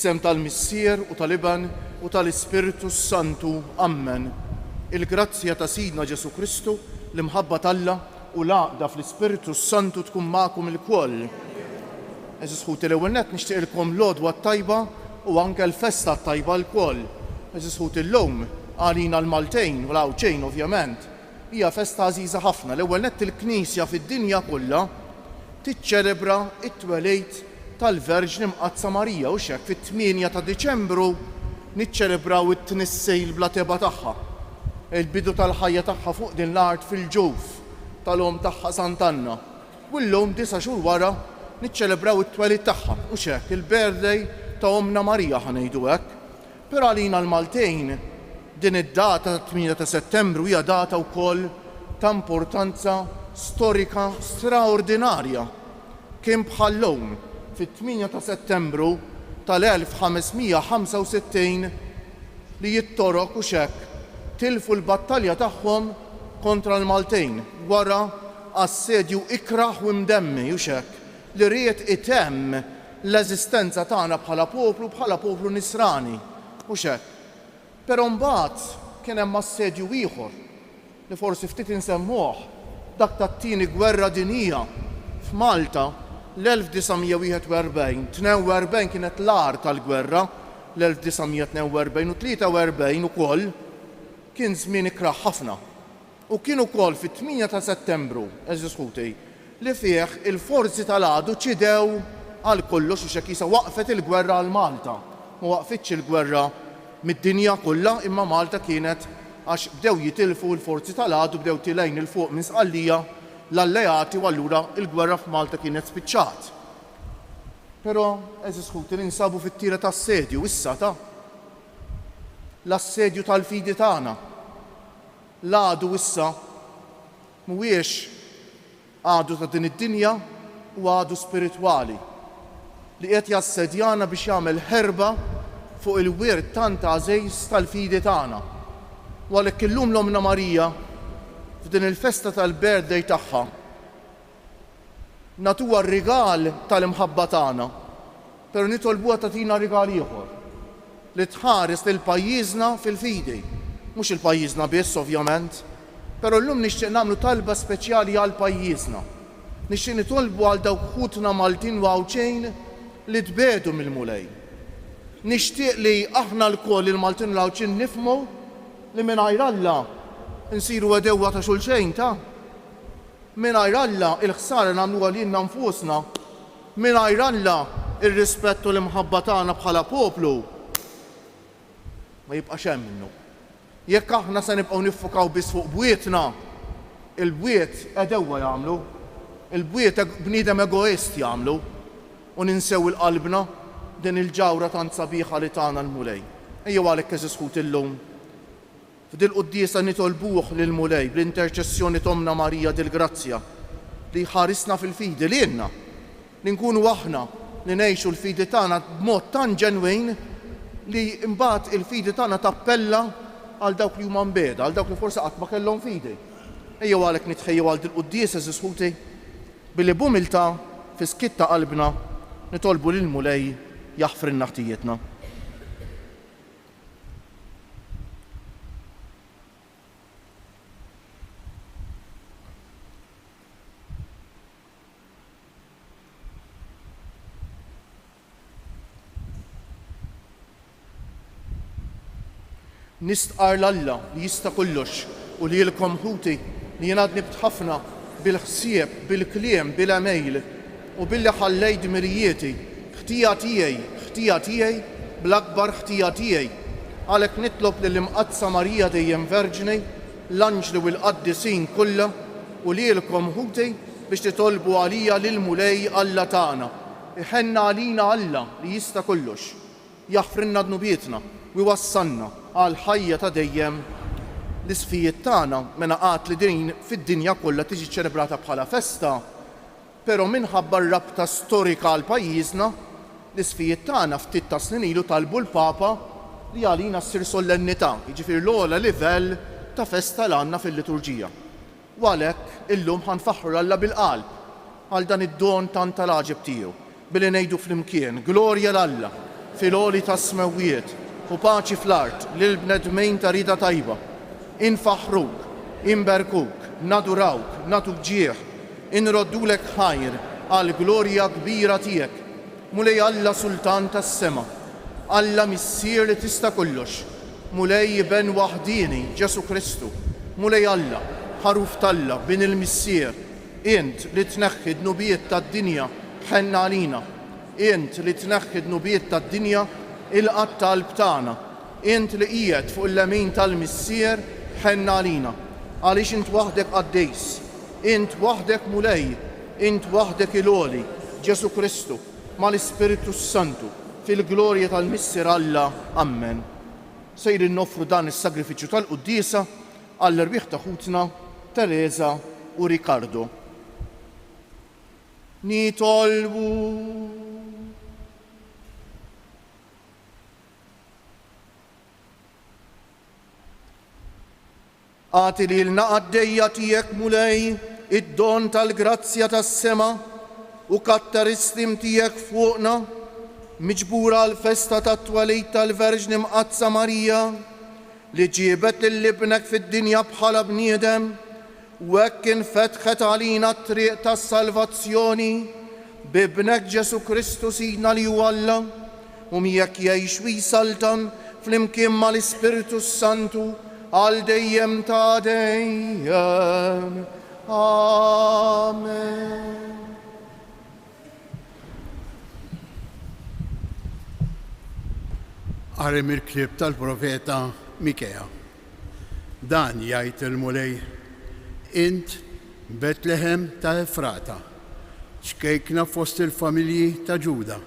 Fl-isem tal-Missier u tal-Iban u tal-Ispiritu Santu. Amen. Il-grazzja ta' Sidna Ġesu Kristu, l-imħabba tal-Alla u l-għaqda fl-Ispiritu Santu tkun magħkom il-koll. Eżis ħuti l-ewwel nett nixtieqilkom l-għodwa tajba u anke l-festa tajba l-koll. Eżis ħuti l-lum għalina l-Maltejn u l-Awċejn ovvjament. Hija festa għażiża ħafna. L-ewwel nett il-Knisja fid-dinja kollha tiċċelebra it-twelejt tal-Verġni Mqazza Marija u x'hekk fit-8 ta' Diċembru niċċelebraw it-tnissejl bla teba tagħha. Il-bidu tal-ħajja tagħha fuq din l-art fil-ġuf tal-om tagħha Sant'Anna. U llum 9 xhur wara niċċelebraw it-twelid tagħha u x'hekk il-birthday ta' Omna Marija ħanejdu hekk. Però għalina l-Maltejn din id-data ta' 8 ta' Settembru hija data wkoll ta' importanza storika straordinarja. Kien bħall-lum fit-8 ta' Settembru tal-1565 li jittorok u xekk tilfu l-battalja tagħhom kontra l-Maltejn wara assedju ikraħ u mdemmi u xekk li ried itemm l-eżistenza tagħna bħala poplu nisrani u xekk. Però mbagħad kien hemm assedju ieħor li forsi ftit insemmuh dak tat-tieni gwerra dinjija f'Malta l-1941, 42 kienet l-ar tal-gwerra, l-1942 u 43 ukoll kien żmien ikraħ ħafna. U kien ukoll fit-8 ta' Settembru, eżis ħuti, li fih il-forzi tal-għadu ċidew għal kollox u xekk isa waqfet il-gwerra għal Malta. Ma waqfitx il-gwerra mid-dinja kollha, imma Malta kienet għax bdew jitilfu l-forzi tal-għadu bdew tilejn il-fuq minn Sqallija l-alleati u allura il-gwerra f'Malta kienet spiċċat. Però eżis ħuti li nsabu fit-tira tas-sedju issa ta' l-assedju tal-fidi tagħna. L-għadu issa mhuwiex għadu ta' din id-dinja u għadu spiritwali li qed jassedjana biex jagħmel ħerba fuq il-wirt tant għażejs tal-fidi tagħna. U għalhekk illum l-Omna Marija f'din il-festa tal-birthday tagħha natuha r-rigal tal-imħabba tagħna, però nitolbuha tagħtina rigal ieħor li tħares lil pajjiżna fil-fidi. Mhux il-pajjiżna biss ovvjament, però llum nixtieq nagħmlu talba speċjali għal pajjiżna. Nixtieq nitolbu għal dawk ħutna Maltin u Awċejn li tbedu mill-mulej. Nixtieq li aħna lkoll il-Maltin u l-Awċejn nifhmu li mingħajr Alla nsiru għedewwa ta' xulxejn ta' mingħajr Alla il-ħsara nagħmluha lilna nfusna, mingħajr Alla ir-rispett u l-imħabba tagħna bħala poplu ma jibqax hemm minnu. Jekk aħna se nibqgħu niffukaw biss fuq bwietna, il-bwiet għedewwa jagħmlu, il-bwiet bniedem egoist jagħmlu u ninsew il-qalbna din il-ġawra tant sabiħa li tagħna l-mulej. Ejjew għalhekk eżis ħut illum f'dil quddiesa nitolbuh lil-mulej bl-interċessjoni Omna Marija dil-Grazzja li jħarisna fil-fidi li jenna li nkunu aħna li ngħixu l-fidi tagħna b'mod tant ġenwin li mbagħad il-fidi tagħna tappella għal dawk li huma mbeda, għal dawk li forsi qatt ma kellhom fidi. Ejjew għalhekk nitħejjew għal dil-quddiesa eżis ħuti billi b'umiltà fi skitta qalbna nitolbu lil-mulej jaħfrilna ħtijietna. Nistqar l-Alla li jista' kollox u li jilkom ħuti li jien għadni btħafna bil-ħsieb, bil-kliem, bil-emejl u billi ħallejt mirijieti ħtija tiegħi bl-akbar ħtija tiegħi. Għalhekk nitlob lill-Imqazza Marija dejjem Verġni, l-anġli u l-qaddisin kollha u li jilkom ħuti biex titolbu għalija lil-mulej Alla tagħna. Iħenna għalina Alla li jista' kollox, jaħfrilna dnubietna u jwassalna għal ħajja ta' dejjem. L-isfijiet tagħna mena qatt li din fid-dinja kollha tiġi ċelebrata bħala festa, però minħabba r-rabta storika għal pajjiżna, l-isfijiet tagħna ftit ta' snin ilu talbu l-Papa li għalina ssir solennità, jiġifieri l-ogħla livell ta' festa l għandna fil-liturġija. U għalhekk illum ħanfaħħru Alla bil-qalb għal dan id-don tant tal-għaġeb tiegħu billi ngħidu flimkien Glorja l-Alla fil-għoli tas-smawijiet u paċi fl-art lill-bnedmin ta' rida tajba. Infaħruk, inberkuk, nadurawk, natuk ġieħ, inroddulek ħajr għal glorja kbira tiegħek. Mulej Alla Sultan tas-sema, Alla Missier li tista' kollox, mulej ben waħdini Ġesu Kristu, mulej Alla ħaruf talla bin il-Missier, int li tneħħi d-nubijiet tad-dinja ħenna għalina, int li tneħħi d-nubijiet tad-dinja il-qatt tal-qalb tagħna, int li qiegħed fuq il-lemin tal-Missier ħenna għalina, għaliex int waħdek qaddejs, int waħdek mulej, int waħdek il-għoli Ġesu Kristu mal-Ispiritu Santu fil-glorja tal-Missier Alla. Amen. Sejrin noffru dan is-sagrifiċċju tal-Qudiesa għall-irbieħ ta' ħutna Teresa u Ricardo. Nitolbu għati li l-naqaddejja tijek mulej id-don tal-grazzja tas-sema u kattar istim tijek fuqna miġbura l-festa tat-twelid tal-Verġni Mqazza Marija li ġiebet l-libnek fid-dinja bħala bniedem u hekk infetħet għalina t-triq tas-salvazzjoni bibnek Ġesu Kristu Sidna li huwa Alla u miegħek jgħix u jsaltam flimkien mal-Ispiritu Santu għal dejjem ta' dejjem. Amen. Għarem il-klib tal-profeta Mikea. Dan jgħid il-mulej, int Betlehem ta' Efrata, ċkejkna fost il-familji ta' Ġuda.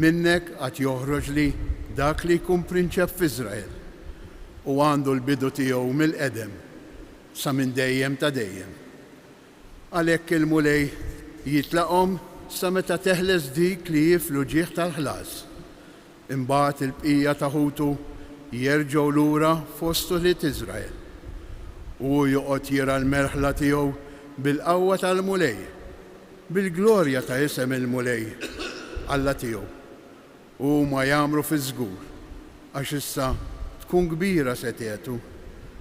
Minnek għat joħroġ li dak li jkun prinċep f'Izrael u għandu l-bidu tiegħu mill-qedem sa minn dejjem ta' dejjem. Għalhekk il-mulej jitlaqhom sa meta teħles dik li jiflu ġieħ tal-ħlas. Imbagħad il-bqija ta' ħutu jerġgħu lura fostu li Iżrael u joqgħod jira l-merħla tiegħu bil-qawwa tal-mulej, bil-glorja ta' isem il-mulej Alla tiegħu. U ma jagħmlu fiż-żgur għax issa tkun kbira setietu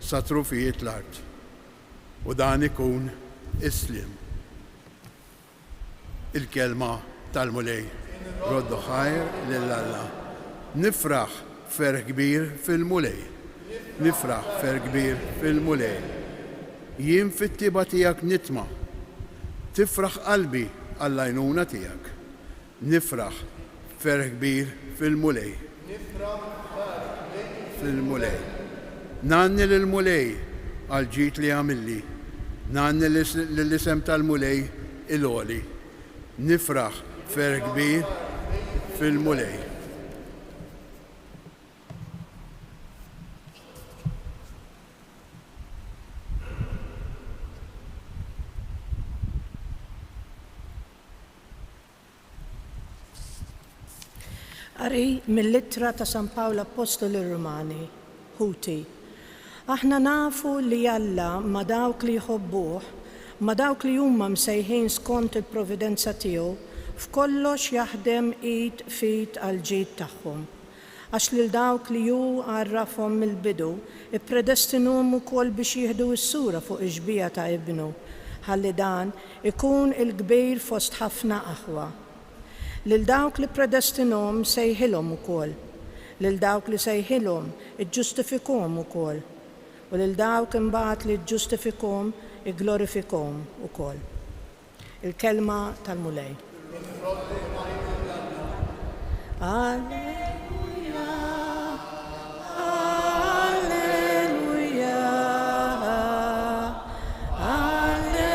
sa trufijiet l-art. U dan ikun islim. Il-kelma tal-mulej. Roddu ħajr lill-Alla. Nifraħ fer kbir fil-mulej. Nifraħ fer kbir fil-mulej. Jien fit-tiba tiegħek nitma. Tifraħ qalbi għall-għajnuna tiegħek. Nifraħ fer kbir fil-mulej. Fil-mulej. Nanni l-mulej għal-ġit li għamilli. Nanni l-isem tal-mulej il-għoli. Nifraħ fer kbir fil-mulej. Qari mill-littra ta' San Pawl Apostoli Rumani, Ħuti. Aħna nafu li Alla ma dawk li jħobbuh, ma dawk li huma msejħin skont il-providenza tiegħu, f'kollox jaħdem id fit għal ġid tagħhom. Għax lil dawk li hu għarrafhom mill-bidu, ippredestinhom ukoll biex jieħdu s-sura fuq iġbija ta' ibnu, ħalli dan ikun il-kbir fost ħafna aħwa. Lil dawk li predestinhom sejħilhom ukoll, lil dawk li sejħilhom iġġustifikhom ukoll, u lil dawk imbagħad li ġġustifikhom igglorifikhom ukoll. Il-kelma tal-mulej. Alleluja, alleluja, alleluja.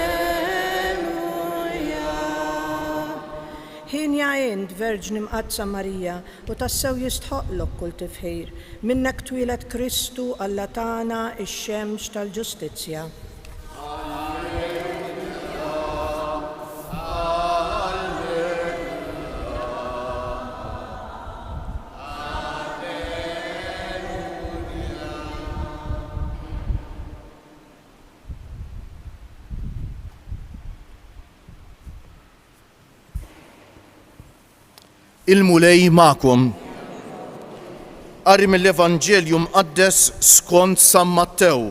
Ħin jgħid Verġni Mqazza Marija u tassew jistħoqlok kull tifħir, minnek twilet Kristu Alla tagħna ix-xemx tal-ġustizzja. Il-mulej ma'kom. Qari mill-Evanġelju mqaddes skont San Mattew.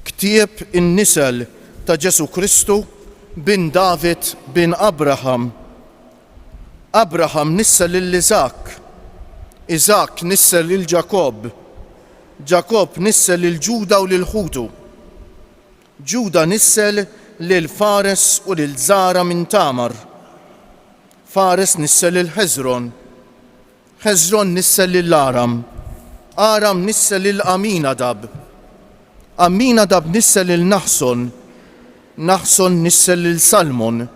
Ktieb in-nisel ta' Ġesu Kristu bin David bin Abraham. Abraham nissel lil Iżak, Iżak nissel lil Ġakob, Ġakob nissel lil Ġuda u lil Ħutu. Ġuda nissel lil Fares u lil Zara minn Tamar. Fares nissel lil Hezron, Hezron nissel lil Aram, Aram nissel lil Aminadab, Aminadab nissel lil Naħson, Naħson nissel lil Salmon,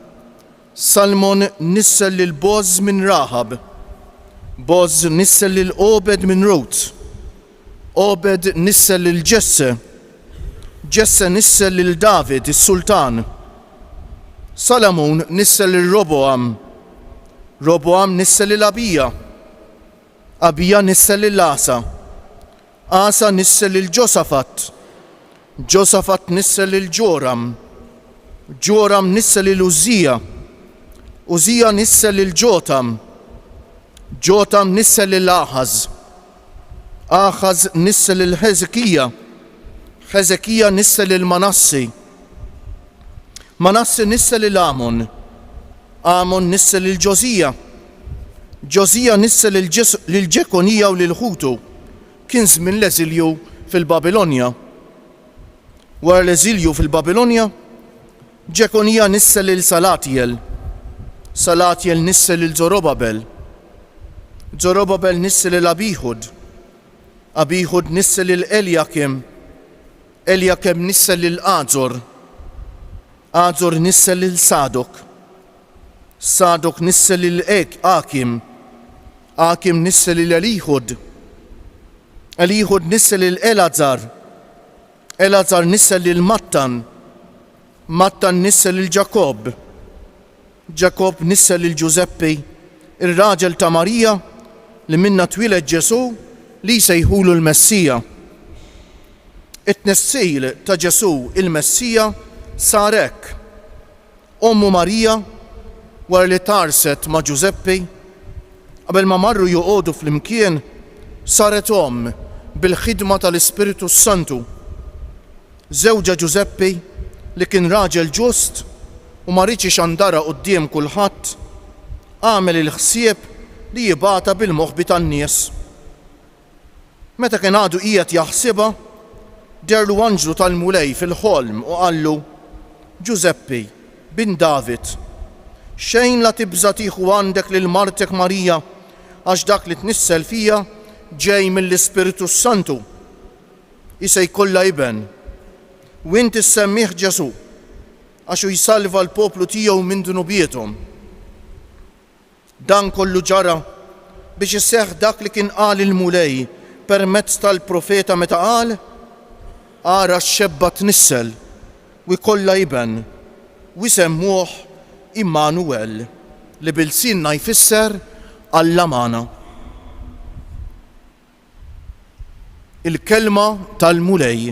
Salmon nissel lil Boz minn Rahab, Boz nissel lil Obed minn Rut, Obed nissel lil Ġesse, Ġesse nissel lil David is-Sultan, Salomon nissel lil Roboam, Roboam nissel lil Abija, Abija nissel lil Asa, Asa nissel lil Ġosafat, Ġosafat nissel lil Ġoram, Ġoram nissel lil Uzzija, Uzzija nissel lil Ġotam, Ġotam nissel lil Aħaz, Aħaz nissel lil Ħezekija, Ħezekija nissel lil Manassi, Manassi nissel lil Amon, Amon nissel lil Ġożija, Ġożija nissel lil Ġekonija u lil Ħutu, kien żmien l-eżilju fil-Babilonja. Wara l-eżilju fil-Babilonja, Ġekonija nissel lil Salatiel, Salatiel nissel lil Zorobabel, Zorobabel nissel lil Abihud, Abihud nissel lil Eljakim, Eljakim nissel lil Azor, Azor nissel lil Sadok, Sadok nissel lil Akim, Akim nissel lil Elihud, Elihud nissel lil Elazar, Elazar nissel lil Mattan, Mattan nissel lil Ġakob, Ġakob nissel lil Ġuseppi, ir-raġel ta' Marija li minna twiled Ġesu li jsejħulu l-Messija. It-tnessil ta' Ġesu il-Messija sar hekk. Ommu Marija wara li tarset ma' Ġuseppi qabel ma marru joqogħdu flimkien saret bil-ħidma tal-Ispiritu Santu. Żewġa Ġuseppi li kien raġel ġust u ma rridx ixandara quddiem kulħadd, għamel il-ħsieb li jibgħatha bil-moħħbi tan-nies. Meta kien għadu qiegħed jaħsibha, derlu anġlu tal-mulej fil-ħolm u qallu: Ġuseppi bin David, xejn la tibża tieħu għandek lil martek Marija għax dak li tnissel fija ġej mill-Ispiritu Santu. Issa jkollha iben u inti semmih Ġesu għax hu jsalva l-poplu tiegħu minn dunubietom. Dan kollu ġara biex isseħħ dak li kien qal il-mulej permezz tal-profeta meta qal: ara x-xebba tnissel u jkollha iben u jsemmuh Immanuel li bil-sinna jfisser Alla magħna. Il-kelma tal-mulej.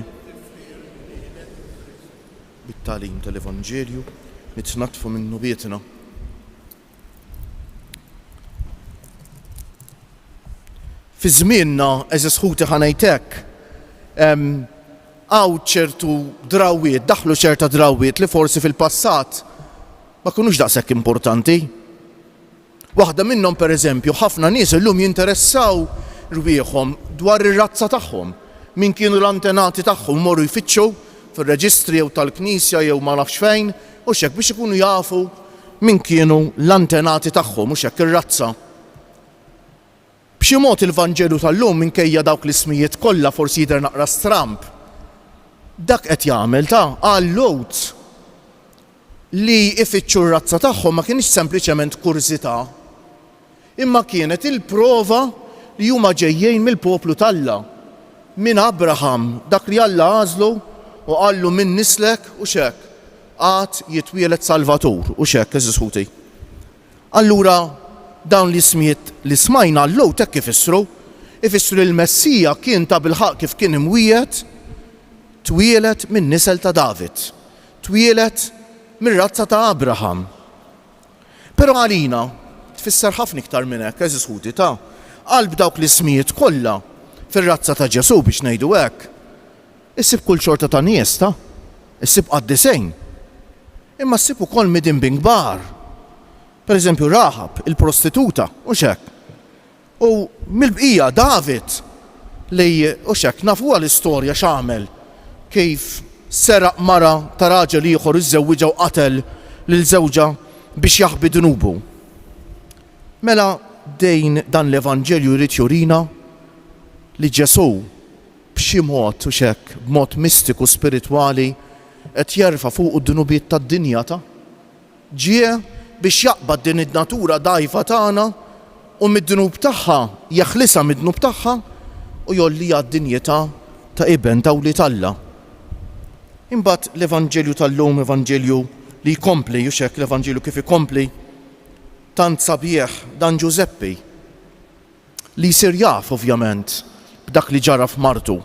Bit-tagħlim tal-Evanġelju nitnatfu minnu bietna. Fi żmienna eżis ħuti ħanejtek għaw ċertu drawiet, daħlu ċerta drawiet li forsi fil-passat ma kunux daqshekk importanti. Waħda minnhom pereżempju ħafna nies illum jinteressaw rwieħhom dwar ir-razza tagħhom, min kienu l-antenati tagħhom morru jfittxu fir-reġistri jew tal-Knisja jew ma nafx fejn u x'hekk biex ikunu jafu min kienu l-antenati tagħhom u x'hekk ir-razza. B'xi mod il-Vanġelu tal-lum minkejja dawk l-ismijiet kollha forsi jidher naqra stramp. Dak qed jagħmel għal loads li ifittxu r-razza tagħhom ma kienx sempliċement kurzità, imma kienet il-prova li huma ġejjin mill-poplu tal-Alla, minn Abraham, dak li Alla għażlu u qallu minn nislek u x'hekk għad jitwielet Salvatur u x'hekk eżis ħuti. Allura dawn l-ismijiet li smajna l-lowt hekk ifissru li l-Messija kien ta' bilħaq kif kien imwiegħed twielet minn nisel ta' David, twielet mir-razza ta' Abraham. Però għalina tfisser ħafna iktar minn hekk, eżis ħuti ta' qalb dawk l-ismijiet kollha fir-razza ta' Ġesu biex ngħidu hekk. Issib kull xorta ta' nies ta', issib qaddisejn. Imma ssib ukoll midinbi kbar. Pereżempju Raħab, il-prostituta, u xek. U mill-bqija David li u xek nafu l-istorja x'għamel kif seraq mara ta' raġel ieħor iżżewwiġa u qatel lil żewġa biex jaħbi dunubu. Mela dan l-Evanġelju jrid jurina li Ġesu b'xi mod u xek b'mod mistiku spiritwali qed jerfa' fuq id-dunubiet tad-dinja ta' ġie biex jaqbad din id-natura dgħajfa tagħna u mid-dunub tagħha jeħlisha mid-dunub tagħha u jollija d-dinjità ta' iben ta' wlied Alla. Imbagħad l-Evanġelju tal-lum Evanġelju li jkompli u xek l-Evanġelju kif ikompli tant sabiħ dan Giuseppi li jsir jaf ovvjament b'dak li ġara f'Martu.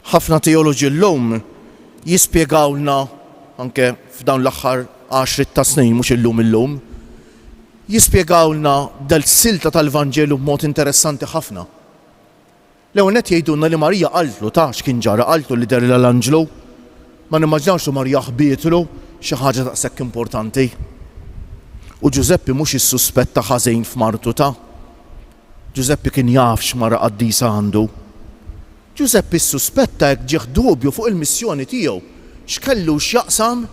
Ħafna teoloġi llum jispjegawlna anke f'dawn l-aħħar 10 ta' snin mhux illum jispjegawlna dal-silta tal-Evanġelju b'mod interessanti ħafna. L-ewwel nett jgħidulna li Marija qaltlu ta' x'kien ġara qaltlu li deri l-anġlu. Ma nimmaġinawx li Marija ħbietlu xi ħaġa daqshekk importanti. U Giuseppi mhux issuspetta ħażin f'Martu ta'. Giuseppi kien jaf x'mara qaddisa għandu. Giuseppi ssuspetta jekk ġieħ dubju fuq il-missjoni tiegħu x'kellu x'jaqsam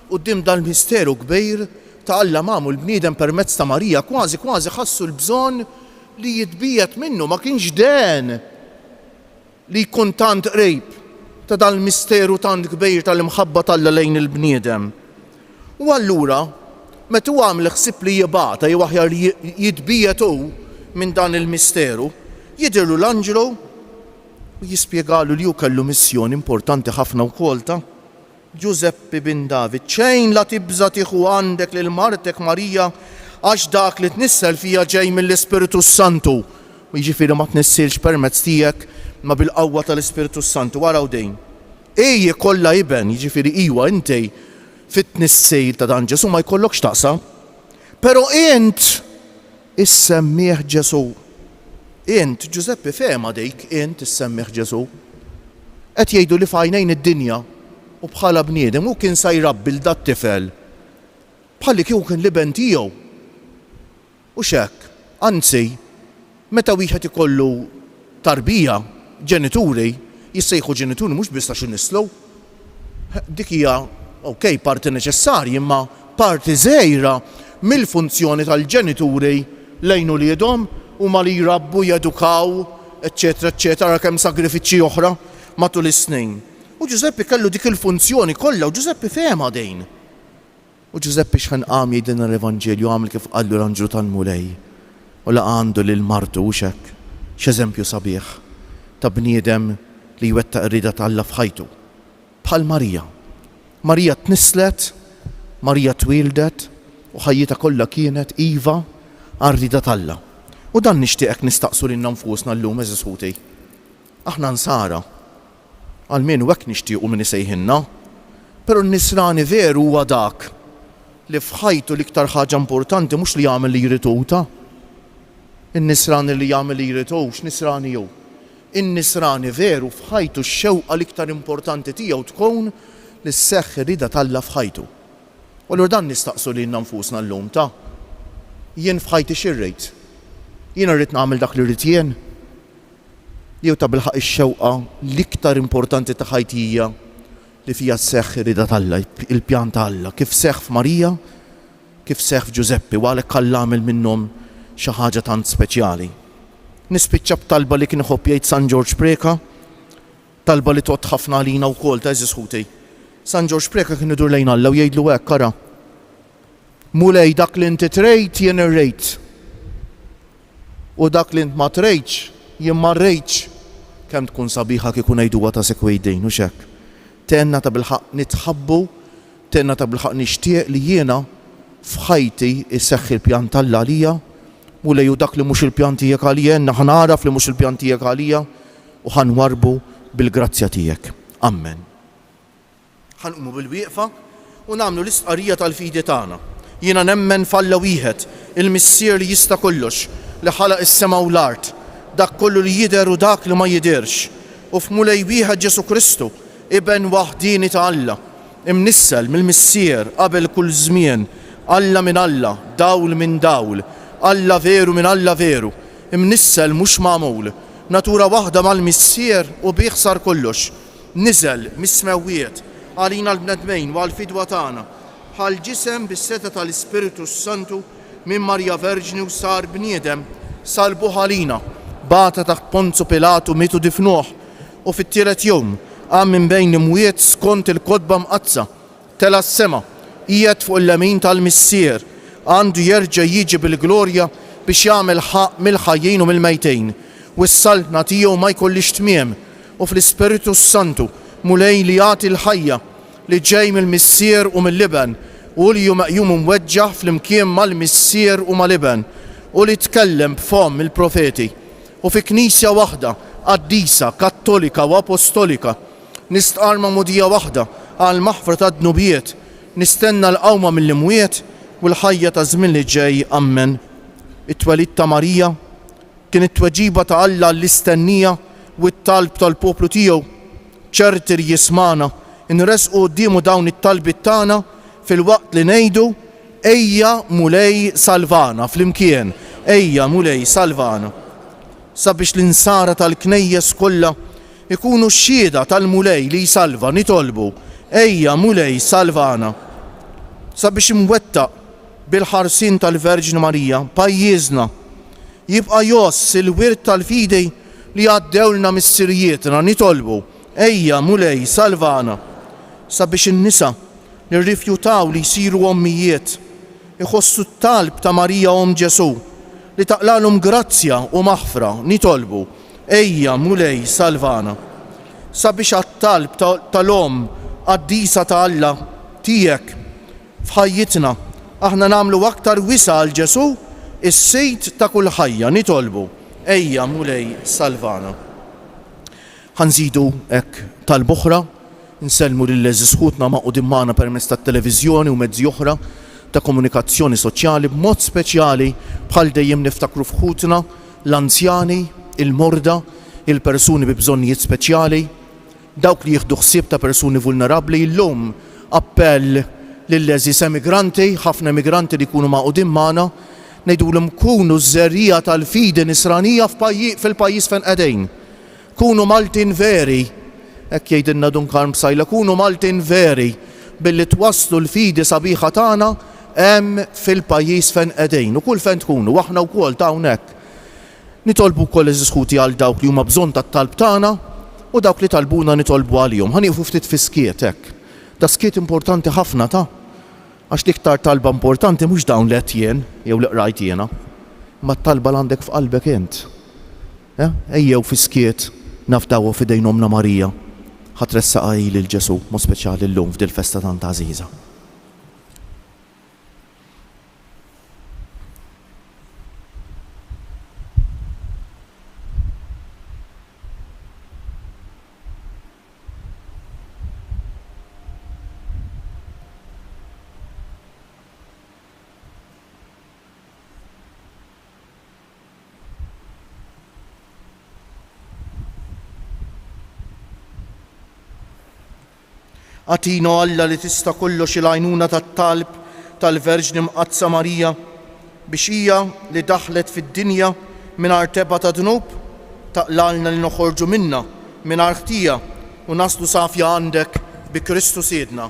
quddiem dal-misteru kbir ta' Alla magħmu l-bniedem permezz ta' Marija kważi ħassu l-bżonn li jitbiet minnu ma kienx den li jkun tant qrib ta' dal-misteru tant kbir tal-imħabba Alla lejn il-bniedem. U allura meta huwa għamel ħsieb li jibgħata jew aħjar jitbiet hu minn dan il-misteru, jidhirlu l-anġelu u jispjegalu li hu kellu missjoni importanti ħafna wkoll ta' Giuseppi bin David, xejn la tibża tieħu għandek lil martek Marija għax dak li tnissel fija ġej mill-Ispiritu Santu. U jiġifieri ma tnissilx permezz tiegħek ma bil-qawwa tal-Ispiritu Santu. Waraw dejn. Ejje kollha iben, jiġifieri iwa inti fit-tnissir ta' dan Ġesu ma jkollokx taqsa. Però int issemmih Ġesu. Int Giuseppi fehma dik int issemmih Ġesu. Qed jgħidu li f'għajnejn id-dinja u bħala bniedem u kien sa jrabbil dat tifel bħalli kieku kien liben tiegħu. U x'hekk, anzi, meta wieħed ikollu tarbija ġenituri, jissejħu ġenituri mhux biss għax inislu. Dik hija okej parti neċessarji imma parti żgħira mill-funzjoni tal-ġenituri lejn uliedhom huma li jrabbu jedukaw, eċċetera, eċċetera, kemm sagrifiċċji oħra matul is-snin. U Giuseppi kellu dik il-funzjoni kollha u Giuseppi fehma dejn. U Giuseppi x'ħan qam jgħidilna l-Evanġelju għamel kif qallu l-anġlu tal-mulej u la għandu lil Martu u x'hekk x'eżempju sabiħ ta' bniedem li jwettaq ir-rida ta' Alla f'ħajtu. Bħal Marija. Marija tnislet, Marija twildet u ħajjita kollha kienet iva għar-rida ta' Alla. U dan nixtieqek nistaqsu lilna nfusna llum eżis ħuti. Aħna nsara għalmenu hekk nixtiequ min isejħinna, però n-nisrani veru huwa dak li f'ħajtu l-iktar ħaġa importanti mhux li jagħmel li jrid ta. In-nisrani li jagħmel li jrid x'nisrani hu. In-nisrani veru f'ħajtu x-xewqa l-iktar importanti tiegħu tkun li sseħħ ir-rida ta' Alla f'ħajtu. U allura dan nistaqsu lilna nfusna llum ta'. Jien f'ħajti x'irrid. Jien rrid nagħmel dak li rrid jien. Jew ta' bilħaq ix-xewqa l-iktar importanti ta' ħajti hija li fija sseħħ ir-rida ta' Alla, il-pjan ta' Alla, kif seħħ f'Marija, kif seħħ f'Giuseppi, u għalhekk Alla għamel minnhom xi ħaġa tant speċjali. Nispiċċa b'talba li kien iħobb jgħid San George Preka, talba li tot ħafna għalina wkoll ta' eżis ħuti. San George Preka kien idur lejn Alla u jgħidlu hekk ara. Mulej dak li inti trejt jien irrejt. U dak li int ma trejtx jien ma rrejtx. Kemm tkun sabiħa kieku ngħiduha ta' sekwejdejn u x'hekk. Tenna ta' bilħaq nitħabbu, tenna ta' bilħaq nixtieq li jiena f'ħajti isseħħi l-pjan tal-Alla għalija u lejju dak li mhux il-pjan tiegħek għalija, naħa naraf li mhux il-pjan tiegħek għalija u ħanwarbu bil-grazzja tiegħek. Amen. Ħanqumu bil-wieqfa u nagħmlu l-istqarrija tal-fidi tagħna. Jiena nemmen f'Alla wieħed, il-missier li jista' kollox, li ħalaq is-sema u l-art, dak kollu li jidher u dak li ma jidirx, u f'mulej wieħed Ġesu Kristu, Iben waħdini ta' Alla, imnissel mill-missier qabel kull żmien, Alla minn Alla, dawl minn dawl, Alla veru minn Alla veru, imnissel mhux magħmul, natura waħda mal-missier u bih sar kollox, niżel mis-smewwiet għalina l-bnedmejn u għall-fidwa tagħna, bħal ġisem bis-seta tal-Ispiritu Santu minn Marja Verġni u sar bniedem, salbu ħalina, bata taħt Ponzu Pilatu mitu difnuh, u fit-tielet jum għam minn bejn imwiet skont il-kodba mqazza, tela s-sema, qiegħed fuq il-lemin tal-missier, għandu jerġa' jiġi bil-glorja biex jagħmel ħaq mill-ħajjin u mill-mejtejn, u s-saltna tiegħu ma jkollix tmiem, u fl-Ispiritu Santu mulej li jagħti l-ħajja li ġej mill-missier u mill-liben, u li jum mweġġaħ fl-imkien mal-missier u mal-liben, u li tkellem b'fom il-profeti, u fi knisja waħda, qaddisa, kattolika u apostolika, nistqar mudija waħda għal maħfra ta' dnubiet, nistenna l-qawma mill-imwiet u l-ħajja ta' żmien li ġej, ammen. It-twelid ta' Marija kien it-tweġiba ta' Alla l-istennija u t-talb tal-poplu tiegħu, ċerti li jismana inresqu qudiemu dawn it-talbit tagħna fil-waqt li ngħidu ejja mulej salvana flimkien, ejja mulej salvana. Sabiex l-insara tal-knejjes kollha ikunu xhieda tal-mulej li jsalva nitolbu ejja mulej salvana. Sabiex imwettaq bil-ħarsin tal-Verġni Marija pajjiżna jibqa' joss il-wirt tal-fidej li għaddewlna mis-sirjietna nitolbu ejja mulej salvana. Sabiex in-nisa li rrifjutaw li jsiru ommijiet iħossu t-talb ta' Marija Ġesu li taqlalhom grazzja u maħfra nitolbu ejja mulej salvana. Sabiex għat-talb tal-om qaddisa ta' Alla tiegħek f'ħajjitna aħna nagħmlu aktar wisa għal Ġesu is-sejt ta' kull ħajja nitolbu ejja mulej salvana. Ħanżidu hekk tal-boħra nsellmu lill-eżisħutna ma' quddiem magħna permezz tat-televiżjoni u mezzi oħra ta' komunikazzjoni soċjali b'mod speċjali bħal dejjem niftakru f'ħutna l-anzjani, il-morda, il-persuni bi bżonnijiet speċjali, dawk li jieħdu ħsieb ta' persuni vulnerabbli. Illum appell lill-eżis emigranti, ħafna emigranti li jkunu ma' quddiem magħna, ngħidulhom kunu żerrija tal-fidi nisranija fil-pajjiż fejn qegħdin. Kunu Maltin veri, hekk jgħidilna Duncan Msajla, kunu Maltin veri billi twasslu l-fidi sabiħa tagħna hemm fil-pajjiż fejn qegħdin u kull fejn tkunu u aħna wkoll ta' hawnhekk. Nitolbu wkoll eżisħuti għal dawk li huma bżonn tat-talb tagħna u dawk li talbuna nitolbu għalihom. Ħanieqfu ftit fi skiet hekk. Da skiet importanti ħafna ta' għax l-iktar talba importanti mhux dawn li qed jien jew li qrajt jiena, ma t-talba għandek f'qalbek int. Ejjew fi skiet nafdaw f'idejn Omna Marija ħatressaq lil Ġesu mod speċjali llum f'dil festa tant għażiża. Għatina Alla li tista' kollox il-għajnuna tat-talb tal-Verġni Mqazza Marija biex hija li daħlet fid-dinja mingħajr tebgħa ta' dnub taqlalna li noħorġu minnha mingħajr ħtija u naslu safja għandek bi Kristu Siedna.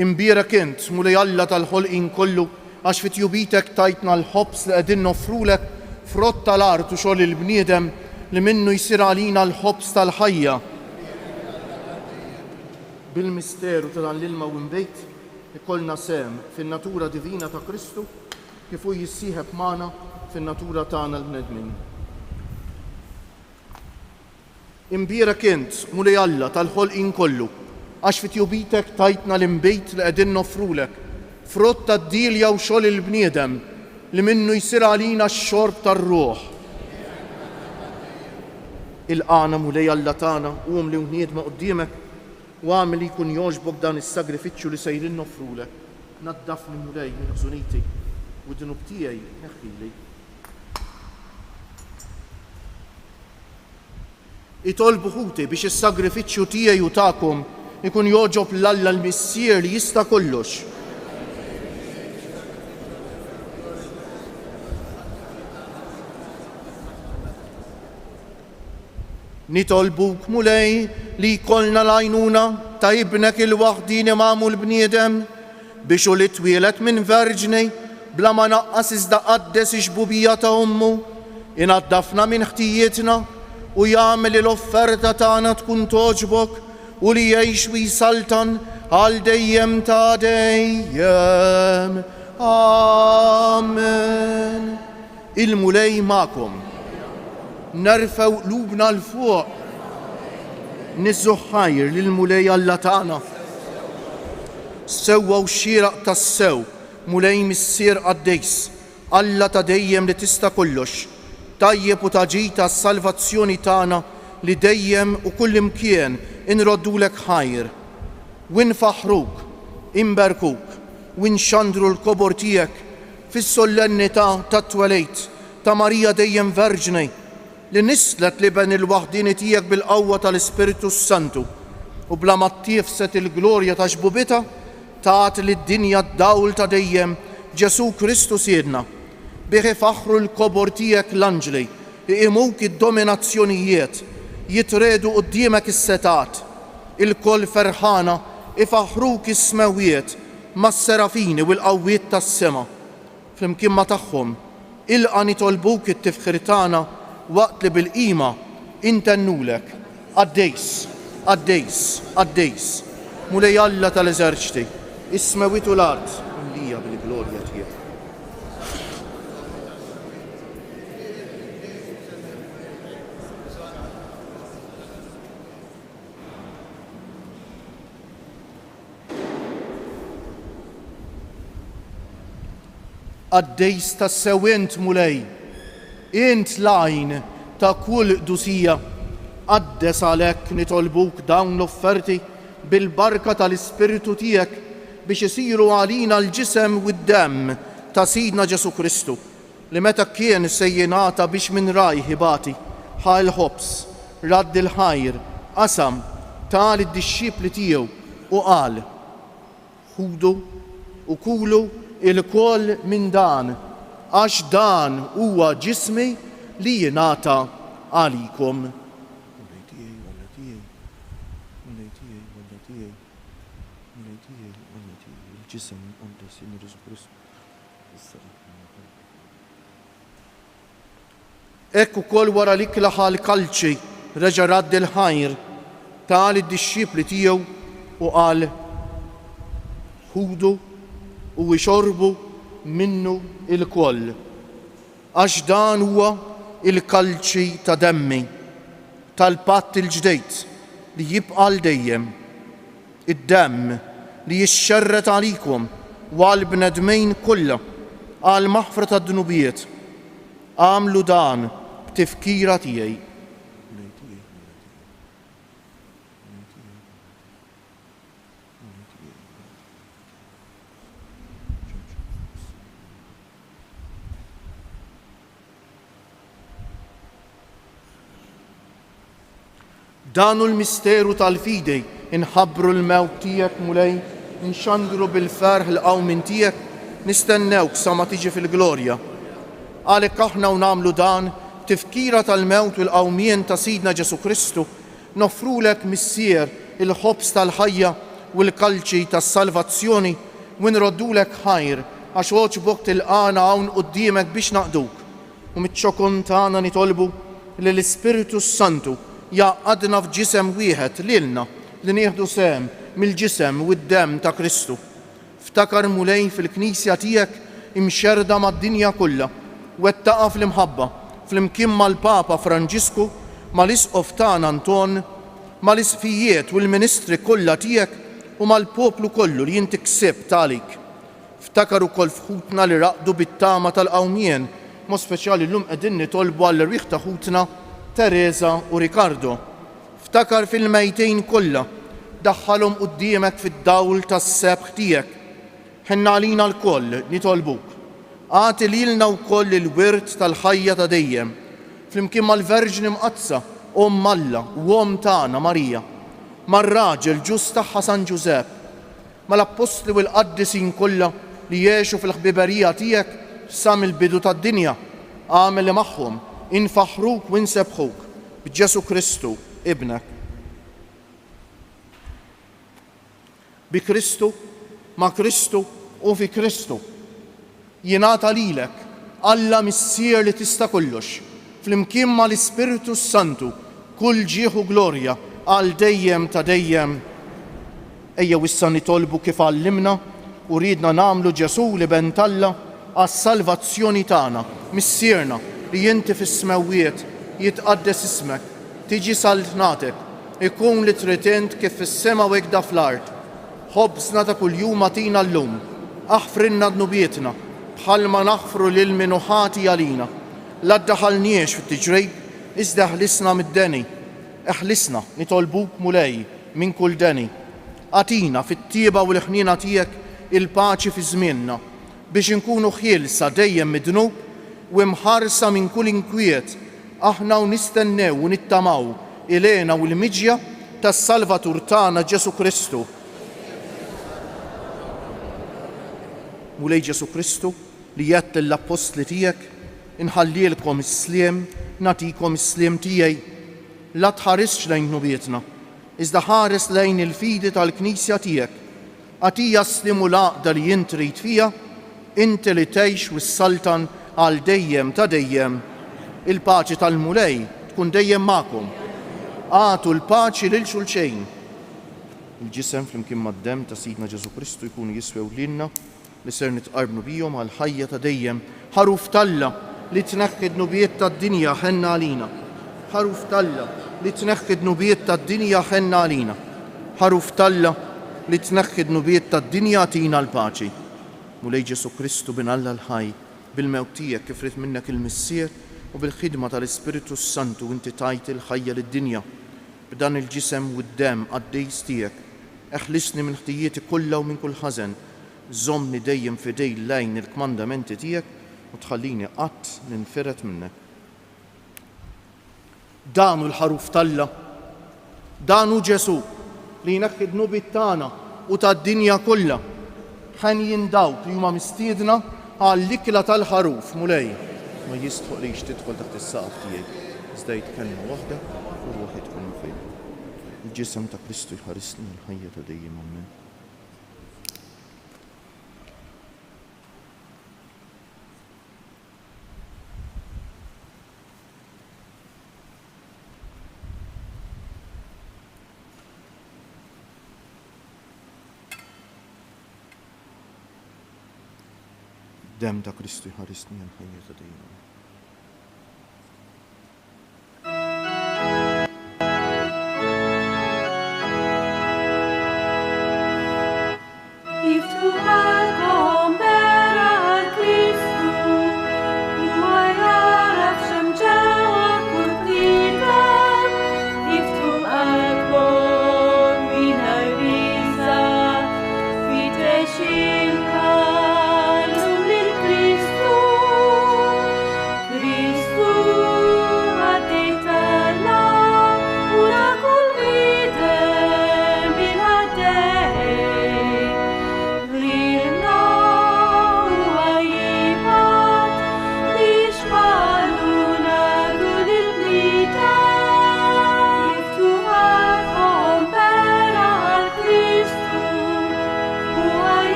Imbierek int mulej Alla tal-ħolqien kollu għax fit jubitek tajtna l-ħobs li qegħdin noffrulek frott tal-art u xogħol il-bniedem li minnu jsir għalina l-ħobs tal-ħajja. Bil-misteru ta' dan l-ilma u mbejt ikollna sem fin-natura divina ta' Kristu kif hu jissieħeb magħna fin-natura tagħna l-bnedmin. Imbierek int mulej Alla tal-ħolqien kollu għax fit jubitek tajtna l-imbejt li qegħdin noffrulek frott tad-dilja u xogħol il-bniedem li minnu jsir għalina x-xorb tar-ruħ. il-qana mulej Alla tagħna qum li wniedma quddiemek u għamel li jkun jogħġbok dan is-sagrifiċċju li sejrin noffrulek. Naddafni mulej minn ħżuniti u d-dunub tiegħi neħħili. Itolbu ħuti biex is-sagrifiċċju tiegħi u tagħkom ikun jogħġob l-Alla l-Missier li jista' kollox. Nitolbuk mulej li jkollna l-għajnuna ta' ibnek il-waħdin magħmul bniedem biex u li twielet minn verġni bla ma naqqas iżda qaddes ix-xbubija ta' ummu inaddafna minn ħtijietna u jagħmel l-offerta tagħna tkun toġbok u li jgħix wi saltan għal dejjem ta' dejjem. Amen. Il-mulej magħkom. Nerfew qlubna l-fuq. Niżżu ħajr lill-mulej Alla tagħna. Sewwa u xieraq tas-sew mulej Missier Qaddejs, Alla ta' dejjem li tista' kollox. Tajjeb u taġita s-salvazzjoni tagħna li dejjem u kull imkien inroddulek ħajr. Winfaħruk, imberkuk, winxandru l-kobor tiegħek fis-sollennità tat-twelejt ta' Marija dejjem Verġni li nislet li ben il-waħdini tiegħek bil-qawwa tal-Ispiritu Santu u bla ma tiefset il-glorja ta' xbubita tat lid-dinja d-dawl ta' dejjem Ġesu Kristu siedna. Bih ifaħru l-kobor tiegħek l-anġli, iqimuk id-dominazzjonijiet, jitredu quddiemek is-setat, il-koll ferħana ifaħruk is-smewiet mas-serafini u l-qawwiet tas-sema. Flimkien ma' tagħhom ilqa' nitolbuk it-tifħir tagħna waqt li bil-qima intennulek Qaddejs, Qaddejs, Qaddejs, mulej Alla tal-eżerċti, is-smewiet u l-art imlija bil-glorja tiegħek. Qaddejs tas-sewent mulej, int lajn ta' kull qdusija, qaddes għalhekk nitolbuk dawn l-offerti bil-barka tal-Ispiritu tiegħek biex isiru għalina l-ġisem u d-demm ta' Sidna Ġesu Kristu li meta kien se jingħata biex minn raj ħibati ħal ħobs, radd il-ħajr, qasam tal id-dixxipli tiegħu u qal: ħudu u kulu il-koll minn dan, għax dan huwa ġismi li jingħata għalikom. Ekk ukoll wara li klaħa l-kalċi reġa' radd il-ħajr tal id-dixxipli tiegħu u qal: ħudu u ixorbu minnu il-koll, għax dan huwa il-kalċi ta' demmi tal-patt il-ġdejt li jibqa' l dejjem, id-demm li jixxerret għalikom u għall-bnedmejn kollha għal maħfra tad-dunubijiet. Għamlu dan b'tifkira tiegħi. Danu l-misteru tal-fidej inħabbru l-mewt tiegħek mulej, inxandru bil-ferħ l-qawmin tiegħek, nistennewk sa ma tiġi fil-glorja. Għalhekk aħna u nagħmlu dan tifkira tal-mewt u l-qawmien ta' Sidna Ġesu Kristu, noffrulek Missier il-ħobs tal-ħajja u l-kalċi tas-salvazzjoni u nroddulek ħajr għax oġbok tilqana hawn quddiemek biex naqduk. U mit-ċokun tagħna nitolbu li l-Ispiritu Santu jaqadna f'ġisem wieħed lilna li nieħdu sehem mill-ġisem u d-demm ta' Kristu. Ftakar mulej fil-Knisja tiegħek imxerda mad-dinja kollha, wettaqa fl-imħabba flimkien mal-Papa Franġisku, mal-Isqof tagħna Anton, mal-isfijiet u l-ministri kollha tiegħek u mal-poplu kollu li inti ksibt għalik. Ftakar ukoll fħutna li raqdu bit-tama tal-qawmien, mod speċjali llum qegħdin nitolbu għall-irwieħ ta' ħutna Teresa u Ricardo. Ftakar fil-mejtejn kollha, daħħalhom quddiemek fid-dawl tas-sebħ tiegħek. Ħenna għalina l-koll nitolbuk. Għati lilna wkoll il-wirt tal-ħajja ta' dejjem, flimkien mal-Verġni Mqazza, Alla u tagħna Marija, mar-raġel ġus tagħha San Ġusepp, mal-Apostli u l-Qaddisin kollha li jgħixu fil-ħbiberija tiegħek sa mill-bidu tad-dinja. Għamel li magħhom infaħruk u nsebħuk b'Ġesu Kristu ibnek. Bi Kristu, ma' Kristu u fi Kristu jingħata lilek Alla missier li tista' kollox, flimkien mal-Ispiritu Santu kull ġieħu glorja għal dejjem ta' dejjem. Ejja wissa nitolbu kif għallimna u ridna nagħmlu Ġesu li bentalla għas-salvazzjoni tagħna, missierna li inti fis-smewwiet jitqaddes ismek, tiġi saltnatek, ikun li trid int kif fis-sema u hekk fl-art. Ħobżna ta' kuljum atina llum, aħfrinna dnubietna bħalma naħfru lil min hu ħati għalina. La ddaħħalniex fit-tiġrejb, iżda ħlisna mid-deni. Eħlisna nitolbuk mulej minn kull deni. Atina fit-tieba u l-ħniena tiegħek il-paċi fi żmienna biex inkunu ħielsa dejjem mid-dnub u imħarsa minn kull inkwiet, aħna u nistennew u nittamaw ilena u l-miġja tas-Salvatur tagħna Ġesu Kristu. Mulej Ġesu Kristu li jett l-Apostli tiegħek, inħallilkom is-sliem, natikom is-sliem tiegħi. La tħarisx lejn nubietna, iżda ħares lejn il-fidi tal-Knisja tiegħek. Għatija slimu l-għaqda li jint trid fija, inti li tgħix wis-saltan għal dejjem ta' dejjem. Il-paċi tal-mulej tkun dejjem magħkom. Għatu l-paċi lil xulxejn. Il-ġisem flimkien mad-dem ta' Sidna Ġesu Kristu jkunu jiswew lilna li ser nitqarbnu bihom għal ħajja ta' dejjem. Ħaruf talla li tneħħi nubiet tad-dinja ħenna għalina. Ħaruf talla li tneħħi nubiet tad-dinja ħenna għalina. Ħaruf talla li tneħħi nubiet tad-dinja tina l-paċi. Mulej Ġesu Kristu bin Alla l-ħaj, bil-mewt tiegħek kif rid minnek il-missier u bil-ħidma tal-Ispiritu Santu inti tajt il-ħajja lid-dinja. B'dan il-ġisem u d-dem għaddejs tiegħek, eħlisni minn ħtijieti kollha u minn kull ħażen, żommni dejjem fidej lejn il-kmandamenti tiegħek u tħallini qatt ninfiret minnek. Danu l-ħaruf talla, danu Ġesu li jneħħi d-nubiet tagħna u tad-dinja kollha. Ħen jindawk li huma mistiedna għall-ikla tal-ħaruf mulej. Ma jistħuq li tidħol taħt is-saqaf tiegħi. Iżda jitkellma waħda u waħed tkun fejn. Il-ġisem ta' Kristu jħarisni l-ħajja ta' dejjem amen. Dem ta' Kristu jħarisni l-ħajja ta' dejjem.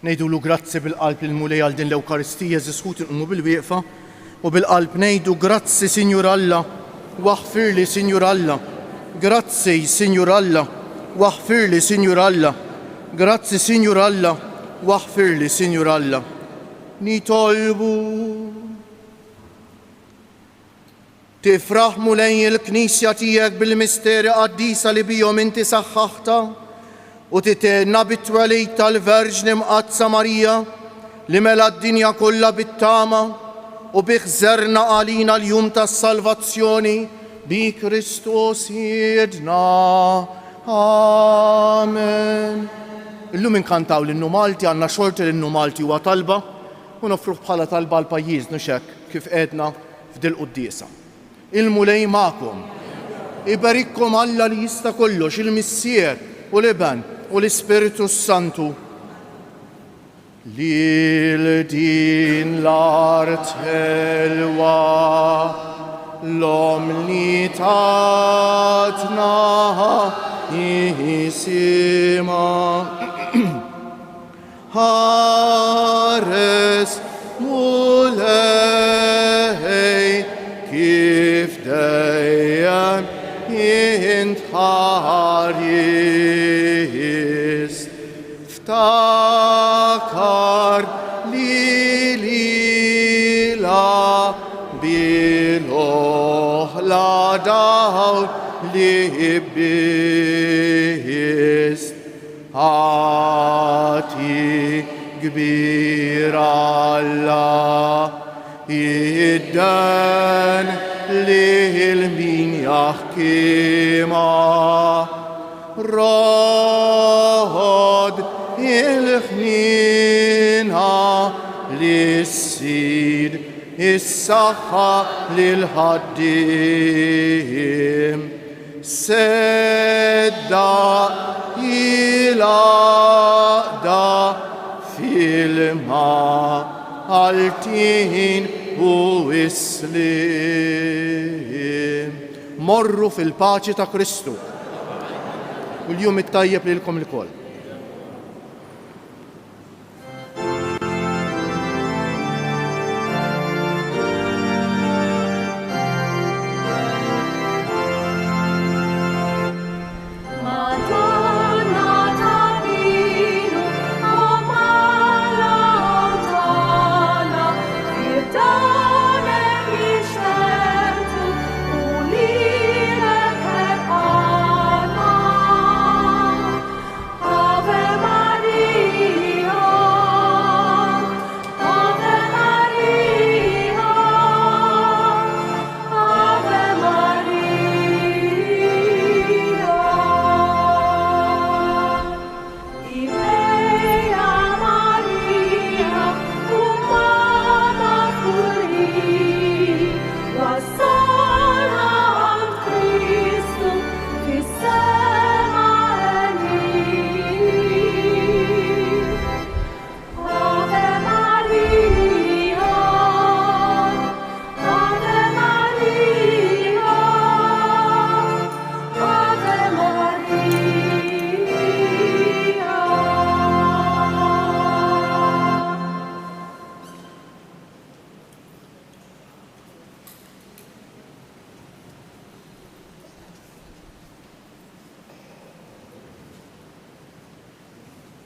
Ngħidulu grazzi bil-qalb lil mulej għal din l-Ewkaristija żisħut inqumu bil-wieqfa u bil-qalb ngħidu grazzi Sinjur Alla, waħfirli Sinjur Alla. Grazzi Sinjur Alla, waħfirli Sinjur Alla. Grazzi Sinjur Alla, waħfirli Sinjur Alla. Nitolbu tifraħ mulej il-Knisja tiegħek bil-misteri qaddisa li bihom inti saħħaħta u titenna bit-twelid tal-Verġni Mqazza Marija li mela d-dinja kollha bit-tama u biħżerna għalina l-jum tas-salvazzjoni bi Kristus Siedna. Amen. Illum inkantaw l-innu Malti, għandna xorti l-innu Malti huwa talba u nofruh bħala talba l-pajjiż xek kif qedna f'dil qudiesa. Il-mulej magħkom. Ibarikkom Alla li jista' kollox, il-Missier u l-Iben u l-Ispiritu Santu. Lil din l-art ħelwa l-omni tatna jisima ħares mulej kif dejjem jintħaris ftakar li lila bil-oħla dawn li bist ħati kbir Alla id-dan li l-min jaħkima rod il-ħnina li s-sid is-saħħa lil-ħaddim sedda il-għaqda fil-ma għaltin u islim. Morru fil-paċi ta' Kristu. U l-jum it-tajjeb lilkom il-koll.